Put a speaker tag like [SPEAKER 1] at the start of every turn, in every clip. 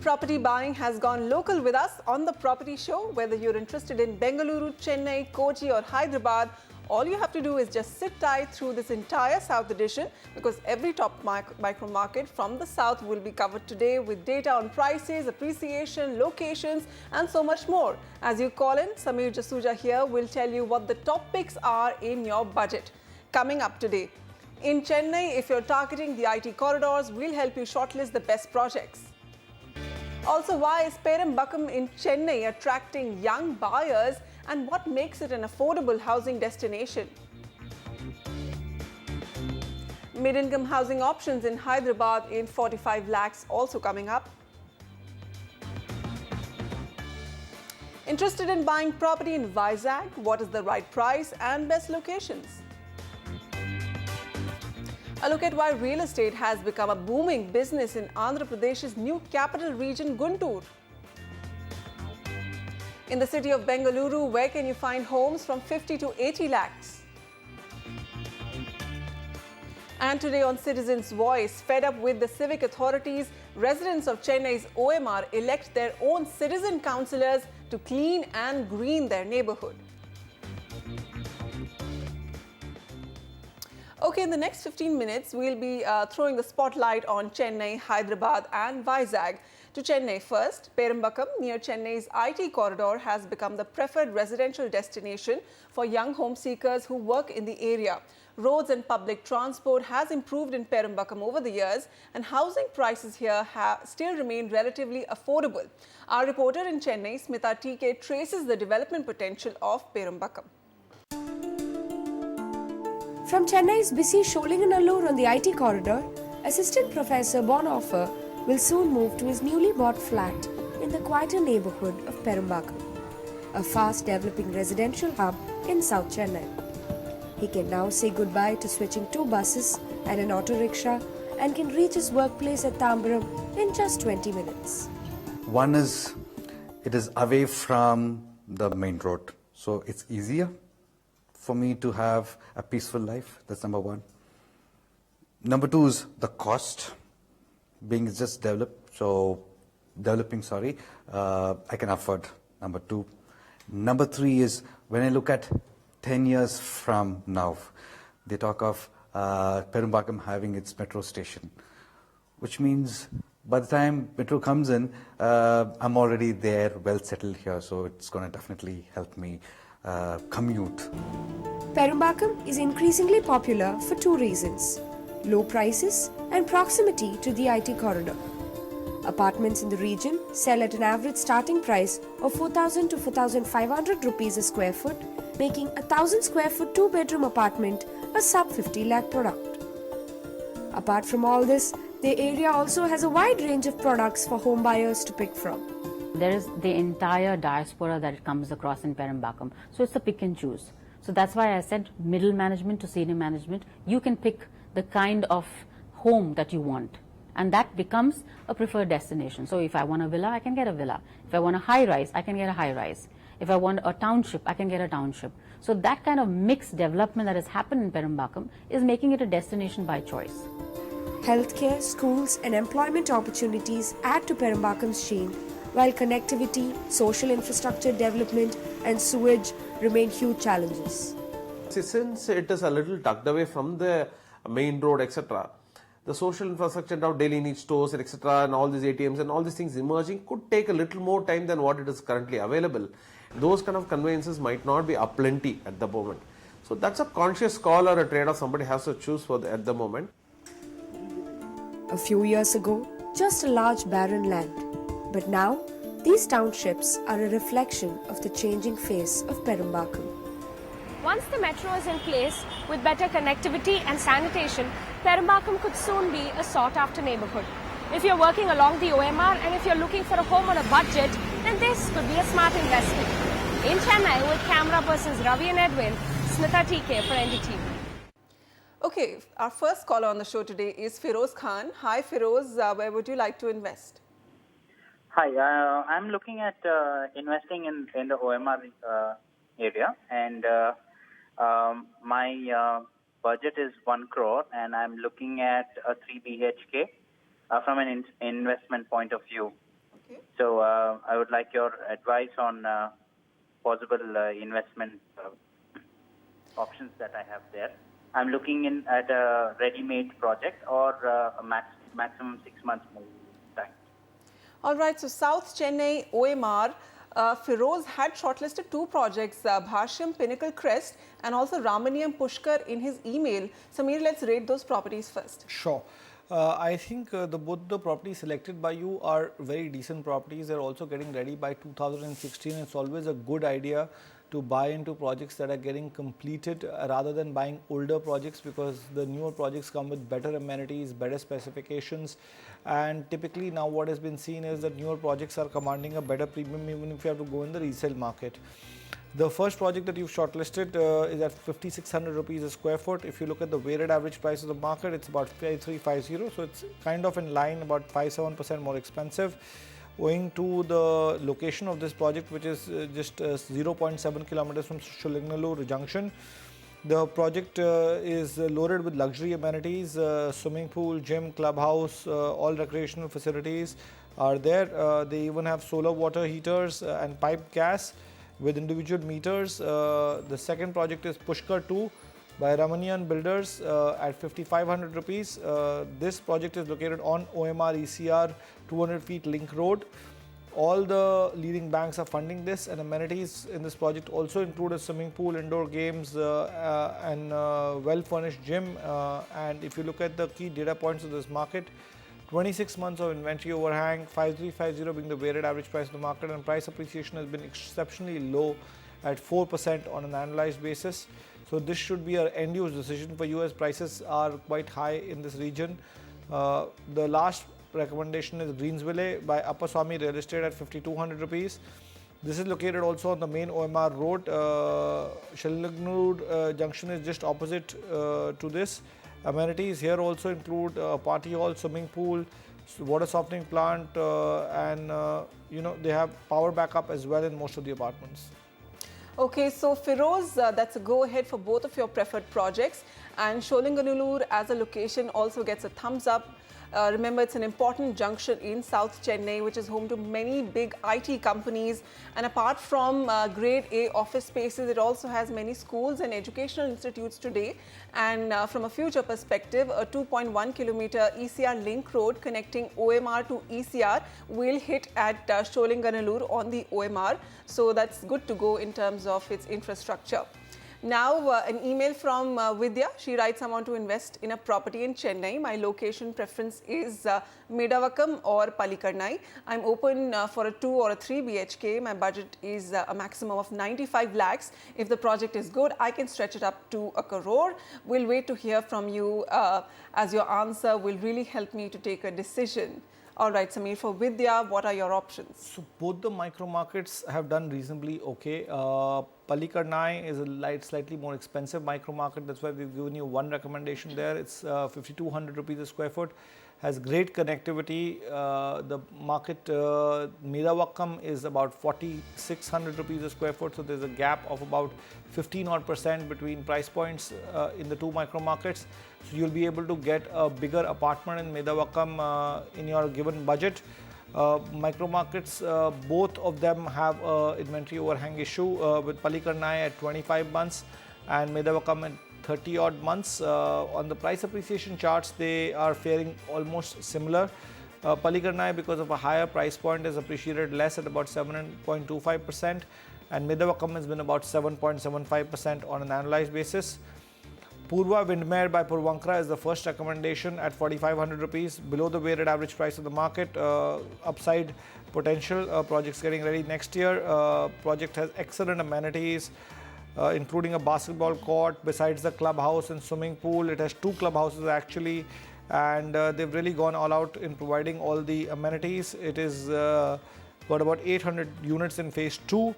[SPEAKER 1] Property buying has gone local with us on the Property Show. Whether you're interested in Bengaluru, Chennai, Kochi or Hyderabad, all you have to do is just sit tight through this entire South edition, because every top micro market from the South will be covered today with data on prices, appreciation, locations and so much more. As you call in, Samir Jasuja here will tell you what the top picks are in your budget. Coming up today, in Chennai, if you're targeting the IT corridors, we'll help you shortlist the best projects. Also, why is Perambakam in Chennai attracting young buyers and what makes it an affordable housing destination? Mid-income housing options in Hyderabad in 45 lakhs also coming up. Interested in buying property in Vizag? What is the right price and best locations? A look at why real estate has become a booming business in Andhra Pradesh's new capital region, Guntur. In the city of Bengaluru, where can you find homes from 50 to 80 lakhs? And today on Citizens' Voice, fed up with the civic authorities, residents of Chennai's OMR elect their own citizen councillors to clean and green their neighbourhood. Okay, in the next 15 minutes, we'll be throwing the spotlight on Chennai, Hyderabad and Vizag. To Chennai first, Perambakam near Chennai's IT corridor has become the preferred residential destination for young home seekers who work in the area. Roads and public transport has improved in Perambakam over the years, and housing prices here still remain relatively affordable. Our reporter in Chennai, Smita TK, traces the development potential of Perambakam.
[SPEAKER 2] From Chennai's busy Sholinganallur on the IT corridor, Assistant Professor Bonhoeffer will soon move to his newly bought flat in the quieter neighbourhood of Perambakam, a fast-developing residential hub in South Chennai. He can now say goodbye to switching 2 buses and an auto rickshaw and can reach his workplace at Tambaram in just 20 minutes.
[SPEAKER 3] One is, it is away from the main road, so it's easier for me to have a peaceful life. That's number one. Number two is the cost, being just I can afford. Number two. Number three is, when I look at 10 years from now, they talk of Perambakam having its metro station, which means by the time metro comes in, I'm already there, well settled here, so it's going to definitely help me commute.
[SPEAKER 2] Perambakam is increasingly popular for 2 reasons: low prices and proximity to the IT corridor. Apartments in the region sell at an average starting price of 4,000 to 4,500 rupees a square foot, making a 1,000 square foot 2-bedroom apartment a sub 50 lakh product. Apart from all this, the area also has a wide range of products for home buyers to pick from.
[SPEAKER 4] There is the entire diaspora that it comes across in Perambakam, so it's a pick and choose. So that's why I said middle management to senior management, you can pick the kind of home that you want, and that becomes a preferred destination. So if I want a villa, I can get a villa. If I want a high rise, I can get a high rise. If I want a township, I can get a township. So that kind of mixed development that has happened in Perambakam is making it a destination by choice.
[SPEAKER 2] Healthcare, schools and employment opportunities add to Perambakam's sheen, while connectivity, social infrastructure development and sewage remain huge challenges.
[SPEAKER 5] Since it is a little tucked away from the main road, etc., the social infrastructure now, daily needs stores, etc., and all these ATMs and all these things emerging could take a little more time than what it is currently available. Those kind of conveyances might not be aplenty at the moment. So that's a conscious call or a trade-off somebody has to choose for at the moment.
[SPEAKER 2] A few years ago, just a large barren land. But now, these townships are a reflection of the changing face of Perambakam.
[SPEAKER 6] Once the metro is in place, with better connectivity and sanitation, Perambakam could soon be a sought-after neighbourhood. If you're working along the OMR and if you're looking for a home on a budget, then this could be a smart investment. In Chennai, with camera persons Ravi and Edwin, Smita TK for NDTV.
[SPEAKER 1] Okay, our first caller on the show today is Feroz Khan. Hi Feroz, where would you like to invest?
[SPEAKER 7] Hi, I'm looking at investing in the OMR area, and my budget is 1 crore, and I'm looking at a 3 BHK from an investment point of view. So I would like your advice on possible investment options that I have there. I'm looking in at a ready-made project or a maximum 6 months time.
[SPEAKER 1] All right, so South Chennai OMR, Feroz had shortlisted 2 projects, Bhashyam Pinnacle Crest and also Ramaniam Pushkar in his email. Sameer, let's rate those properties first.
[SPEAKER 8] Sure. I think both the properties selected by you are very decent properties. They're also getting ready by 2016. It's always a good idea to buy into projects that are getting completed rather than buying older projects, because the newer projects come with better amenities, better specifications, and typically now what has been seen is that newer projects are commanding a better premium even if you have to go in the resale market. The first project that you've shortlisted is at 5,600 rupees a square foot. If you look at the weighted average price of the market, it's about 5,350, so it's kind of in line, about 5-7% more expensive, owing to the location of this project, which is just 0.7 kilometers from Bengaluru Junction. The project is loaded with luxury amenities, swimming pool, gym, clubhouse, all recreational facilities are there. They even have solar water heaters and piped gas with individual meters. The second project is Pushkar 2 by Ramanian Builders at 5,500 rupees. This project is located on OMR ECR 200 feet link road. All the leading banks are funding this, and amenities in this project also include a swimming pool, indoor games and well-furnished gym. And if you look at the key data points of this market, 26 months of inventory overhang, 5,350 being the weighted average price of the market, and price appreciation has been exceptionally low at 4% on an annualized basis. So this should be an end-use decision for you, as prices are quite high in this region. The last recommendation is Greensville by Upper Swami Real Estate at 5,200 rupees. This is located also on the main OMR road. Bengaluru Junction is just opposite to this. Amenities here also include a party hall, swimming pool, water softening plant, and they have power backup as well in most of the apartments.
[SPEAKER 1] Okay, so Feroz, that's a go-ahead for both of your preferred projects, and Sholinganallur as a location also gets a thumbs up. Remember, it's an important junction in South Chennai, which is home to many big IT companies. And apart from grade A office spaces, it also has many schools and educational institutes today. And from a future perspective, a 2.1 kilometer ECR link road connecting OMR to ECR will hit at Sholinganallur on the OMR. So that's good to go in terms of its infrastructure. Now, an email from Vidya. She writes, I want to invest in a property in Chennai. My location preference is Medavakam or Palikarnai. I'm open for a 2 or a 3 BHK. My budget is a maximum of 95 lakhs. If the project is good, I can stretch it up to 1 crore. We'll wait to hear from you, as your answer will really help me to take a decision. All right, Sameer, for Vidya, what are your options?
[SPEAKER 8] So both the micro markets have done reasonably okay. Palikarnai is a slightly more expensive micro market. That's why we've given you one recommendation there. It's 5,200 rupees a square foot. Has great connectivity. The market Medavakam is about 4,600 rupees a square foot. So there's a gap of about 15% between price points in the two micro markets. So you'll be able to get a bigger apartment in Medavakam in your given budget. Micro markets, both of them have inventory overhang issue, with Palikarnai at 25 months and Medavakam at 30 odd months. On the price appreciation charts, they are faring almost similar. Palikarnai, because of a higher price point, is appreciated less at about 7.25%, and Medavakam has been about 7.75% on an annualized basis. Purva Windmere by Purvankara is the first recommendation at 4,500 rupees, below the weighted average price of the market. Upside potential, projects getting ready next year. Project has excellent amenities, including a basketball court besides the clubhouse and swimming pool. It has 2 clubhouses actually, and they've really gone all out in providing all the amenities. It is got about 800 units in phase 2.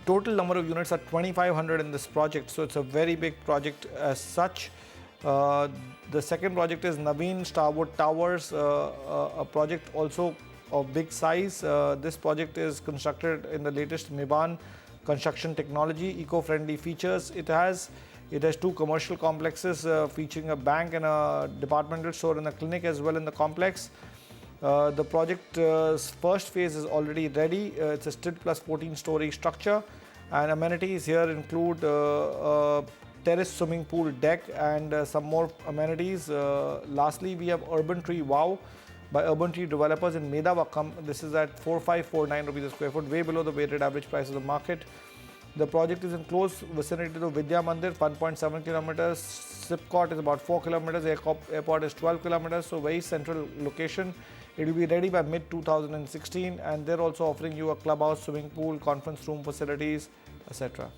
[SPEAKER 8] Total number of units are 2,500 in this project, so it's a very big project as such. The second project is Naveen Starwood Towers, a project also of big size. This project is constructed in the latest Miban construction technology, eco-friendly features. It has 2 commercial complexes featuring a bank and a departmental store and a clinic as well in the complex. The project's first phase is already ready. It's a stilt plus 14-story structure, and amenities here include terrace swimming pool deck and some more amenities. Lastly, we have Urban Tree Wow by Urban Tree Developers in Medavakkam. This is at 4549 rupees a square foot, way below the weighted average price of the market. The project is in close vicinity to Vidya Mandir, 1.7 kilometers. Sipcot is about 4 kilometers. Airport is 12 kilometers. So very central location. It will be ready by mid 2016, and they're also offering you a clubhouse, swimming pool, conference room facilities, etc.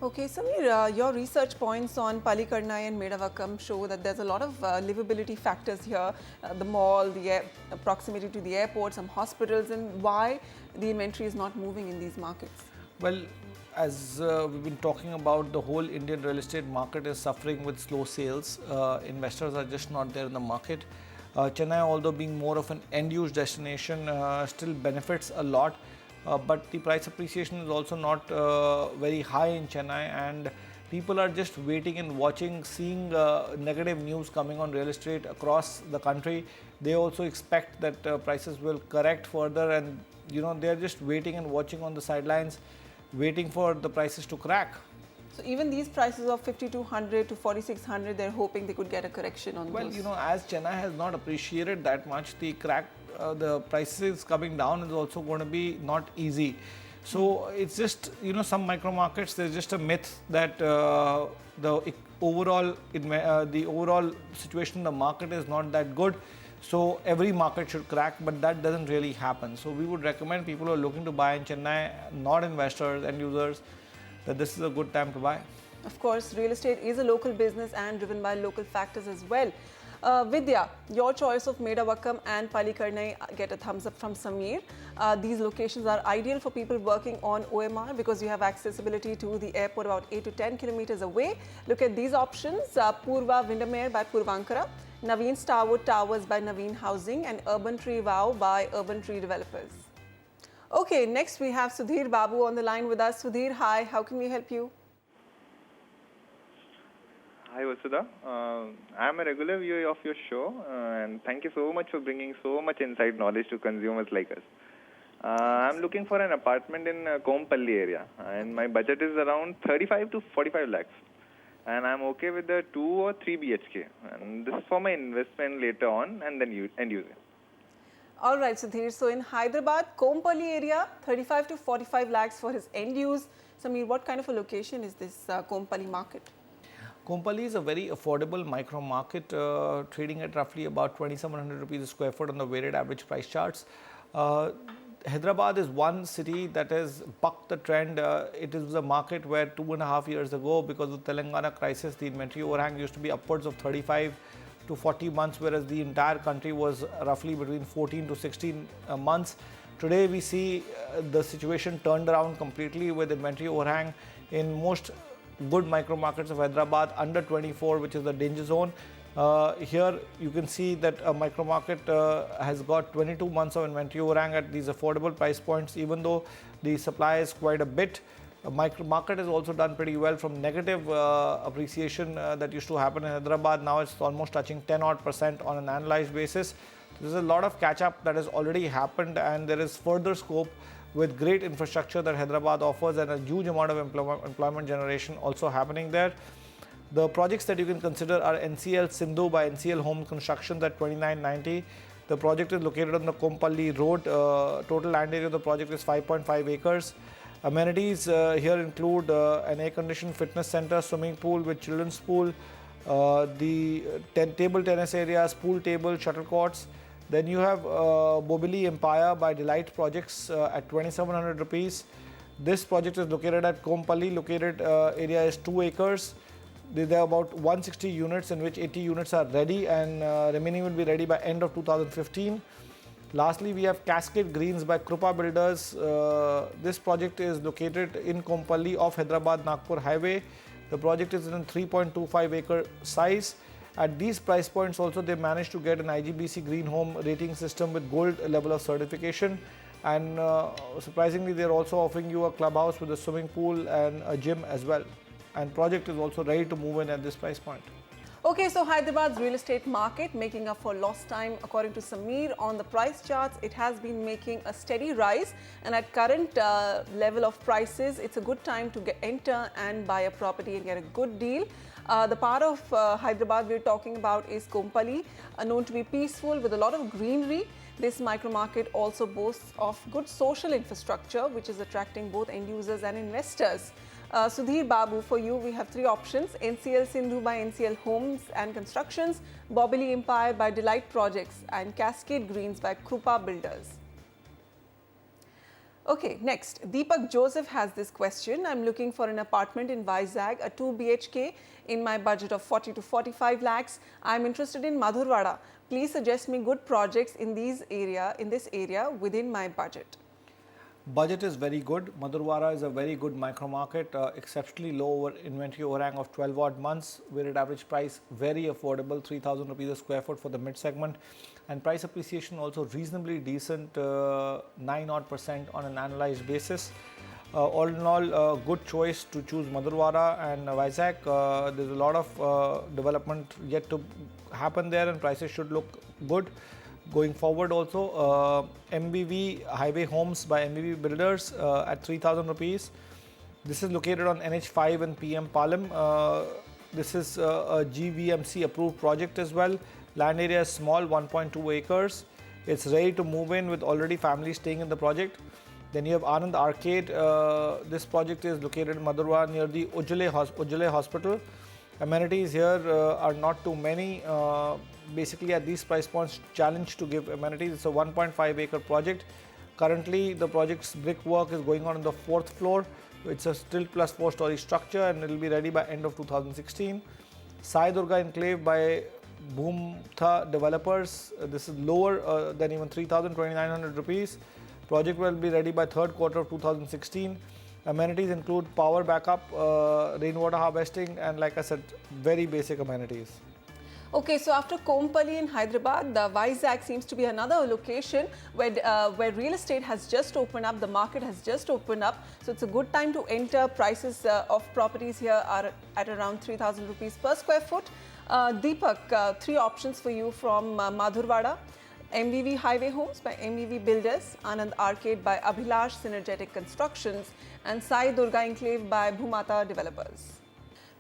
[SPEAKER 1] Okay, Samir, your research points on Palikarnai and Medavakkam show that there's a lot of livability factors here. The mall, the proximity to the airport, some hospitals, and why the inventory is not moving in these markets.
[SPEAKER 8] Well, as we've been talking about, the whole Indian real estate market is suffering with slow sales. Investors are just not there in the market. Chennai, although being more of an end-use destination, still benefits a lot. But the price appreciation is also not very high in Chennai, and people are just waiting and watching, seeing negative news coming on real estate across the country. They also expect that prices will correct further, and they're just waiting and watching on the sidelines, waiting for the prices to crack.
[SPEAKER 1] So even these prices of 5,200 to 4,600, they're hoping they could get a correction on those.
[SPEAKER 8] Well, as Chennai has not appreciated that much, the prices coming down is also going to be not easy. So it's just, some micro markets, there's just a myth that the overall situation in the market is not that good. So every market should crack, but that doesn't really happen. So we would recommend people who are looking to buy in Chennai, not investors and users, that this is a good time to buy.
[SPEAKER 1] Of course, real estate is a local business and driven by local factors as well. Vidya, your choice of Medavakkam and Palikarnai get a thumbs up from Samir. These locations are ideal for people working on OMR because you have accessibility to the airport about 8 to 10 kilometers away. Look at these options: Purva Windermere by Purvankara, Naveen Starwood Towers by Naveen Housing, and Urban Tree Wow by Urban Tree Developers. Okay, next we have Sudhir Babu on the line with us. Sudhir, hi, how can we help you?
[SPEAKER 9] Hi Vasudha, I am a regular viewer of your show and thank you so much for bringing so much inside knowledge to consumers like us. I am looking for an apartment in Kompalli area and my budget is around 35 to 45 lakhs and I am okay with the 2 or 3 BHK, and this is for my investment later on and then end user.
[SPEAKER 1] All right, Sudhir. So in Hyderabad, Kompalli area, 35 to 45 lakhs for his end use. Samir, what kind of a location is this Kompalli market?
[SPEAKER 8] Kompalli is a very affordable micro market, trading at roughly about 2,700 rupees a square foot on the weighted average price charts. Hyderabad is one city that has bucked the trend. It is a market where 2.5 years ago, because of the Telangana crisis, the inventory overhang used to be upwards of 35 to 40 months, whereas the entire country was roughly between 14 to 16 months. Today we see the situation turned around completely with inventory overhang in most good micro markets of Hyderabad under 24, which is the danger zone. Here you can see that a micro market has got 22 months of inventory overhang at these affordable price points, even though the supply is quite a bit. Micro market has also done pretty well from negative appreciation that used to happen in Hyderabad. Now it's almost touching 10% on an annualized basis. There's a lot of catch up that has already happened, and there is further scope with great infrastructure that Hyderabad offers and a huge amount of employment generation also happening there. The projects that you can consider are NCL Sindhu by NCL Home Construction at 2990. The project is located on the Kompalli Road. Total land area of the project is 5.5 acres. Amenities here include an air-conditioned fitness center, swimming pool with children's pool, the table tennis areas, pool table, shuttle courts. Then you have Bobili Empire by Delight Projects at 2,700 rupees. This project is located at Kompalli. Located area is 2 acres. There are about 160 units, in which 80 units are ready, and remaining will be ready by end of 2015. Lastly, we have Cascade Greens by Krupa Builders. This project is located in Kompalli off Hyderabad-Nagpur highway. The project is in 3.25 acre size. At these price points also, they managed to get an IGBC Green Home rating system with gold level of certification. And surprisingly, they are also offering you a clubhouse with a swimming pool and a gym as well. And project is also ready to move in at this price point.
[SPEAKER 1] Okay, so Hyderabad's real estate market making up for lost time. According to Sameer, on the price charts, it has been making a steady rise, and at current level of prices, it's a good time to enter and buy a property and get a good deal. The part of Hyderabad we're talking about is Kompally, known to be peaceful with a lot of greenery. This micro market also boasts of good social infrastructure, which is attracting both end users and investors. Sudhir Babu, for you, we have three options: NCL Sindhu by NCL Homes and Constructions, Bobbili Empire by Delight Projects, and Cascade Greens by Krupa Builders. Okay, next, Deepak Joseph has this question. I'm looking for an apartment in Vizag, a 2 BHK in my budget of 40 to 45 lakhs. I'm interested in Madhurwada. Please suggest me good projects in this area within my budget.
[SPEAKER 8] Budget is very good. Madhurwada is a very good micro market, exceptionally low inventory overhang of 12 odd months, weighted average price very affordable, 3,000 rupees a square foot for the mid segment, and price appreciation also reasonably decent, 9 odd % on an annualized basis. All in all, good choice to choose Madhurwada and Vizag. There's a lot of development yet to happen there, and prices should look good going forward. Also, MBV Highway Homes by MBV Builders at 3,000 rupees. This is located on NH5 and PM Palam. This is a GVMC approved project as well. Land area is small, 1.2 acres. It's ready to move in with already families staying in the project. Then you have Anand Arcade. This project is located in Madhurwada near the Ujjale Hospital. Amenities here are not too many. Basically, at these price points, challenge to give amenities. It's a 1.5 acre project. Currently, the project's brickwork is going on the 4th floor. It's a still plus 4-story structure, and it will be ready by end of 2016. Sai Durga Enclave by Bhoomtha Developers. This is lower than even 3,200 rupees. Project will be ready by 3rd quarter of 2016. Amenities include power backup, rainwater harvesting, and like I said, very basic amenities.
[SPEAKER 1] Okay, so after Kompally in Hyderabad, the Vizag seems to be another location where real estate has just opened up, the market has just opened up. So it's a good time to enter. Prices of properties here are at around 3,000 rupees per square foot. Deepak, three options for you from Madhurwada. MVV Highway Homes by MVV Builders, Anand Arcade by Abhilash Synergetic Constructions, and Sai Durga Enclave by Bhoomtha Developers.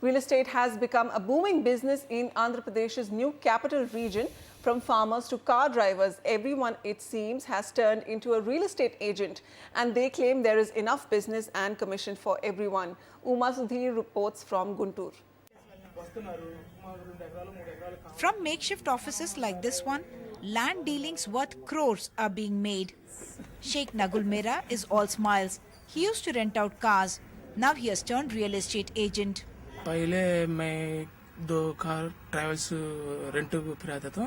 [SPEAKER 1] Real estate has become a booming business in Andhra Pradesh's new capital region. From farmers to car drivers, everyone, it seems, has turned into a real estate agent, and they claim there is enough business and commission for everyone. Uma Sudhir reports from Guntur.
[SPEAKER 10] From makeshift offices like this one, land dealings worth crores are being made. Sheikh Nagul Mera is all smiles. He used to rent out cars. Now he has turned real estate agent.
[SPEAKER 11] पहले मैं 2 car travels rent पे आता था,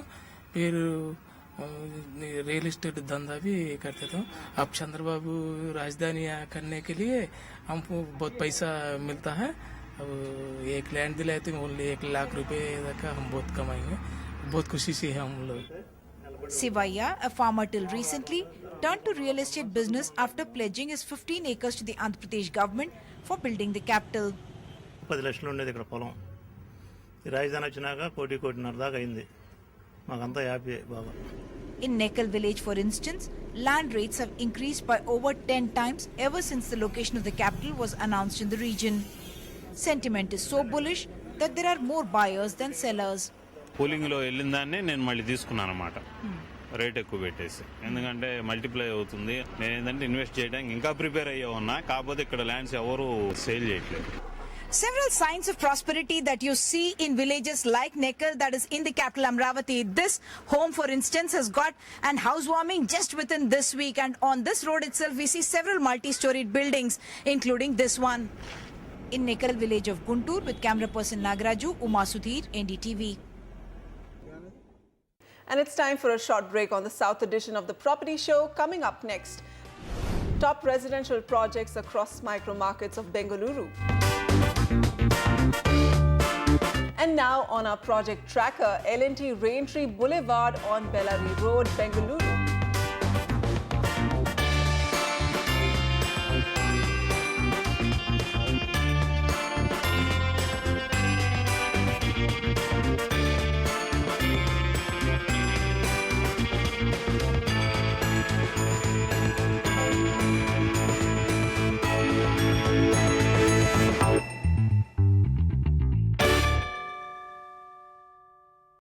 [SPEAKER 11] फिर real estate धंधा भी करता था. अब चंद्रबाबू राजधानी करने के लिए हमको बहुत पैसा मिलता है. अब एक लैंड दिलाए तो ओनली 1 लाख रुपए तक हम बहुत कमाएंगे. बहुत खुशी से हम लोग.
[SPEAKER 10] Sivaya, a farmer till recently, turned to real estate business after pledging his 15 acres to the Andhra Pradesh government for building the capital.
[SPEAKER 12] 10 లక్షలు ఉండేది ఇక్కడ పొలం. ఈ రాజధాని వచ్చినాక కోటిన్నర దాకా అయింది. మాకంతా హ్యాపీ బాగా.
[SPEAKER 10] In Nekal village, for instance, land rates have increased by over 10 times ever since the location of the capital was announced in the region. Sentiment is so bullish that there are more buyers than sellers.
[SPEAKER 12] కూలింగ్లో వెళ్ళిన దాన్ని నేను మళ్ళీ తీసుకున్నాను అన్నమాట. Rate ఎక్కువ పెట్టేసి, ఎందుకంటే multiply అవుతుంది. నేను ఏంటంటే ఇన్వెస్ట్ చేయడానికి ఇంకా ప్రిపేర్ అయ్యా ఉన్నా, కాకపోతే ఇక్కడ ల్యాండ్స్ ఎవరు సేల్ చేయట్లేదు.
[SPEAKER 10] Several signs of prosperity that you see in villages like Nekal, that is in the capital Amravati. This home, for instance, has got an housewarming just within this week, and on this road itself we see several multi-storied buildings, including this one. In Nekal village of Guntur, with camera person Nagaraju, Uma Sudhir, NDTV.
[SPEAKER 1] And it's time for a short break on the South edition of the Property Show. Coming up next, top residential projects across micro markets of Bengaluru. And now on our project tracker, L&T Raintree Boulevard on Bellary Road, Bengaluru.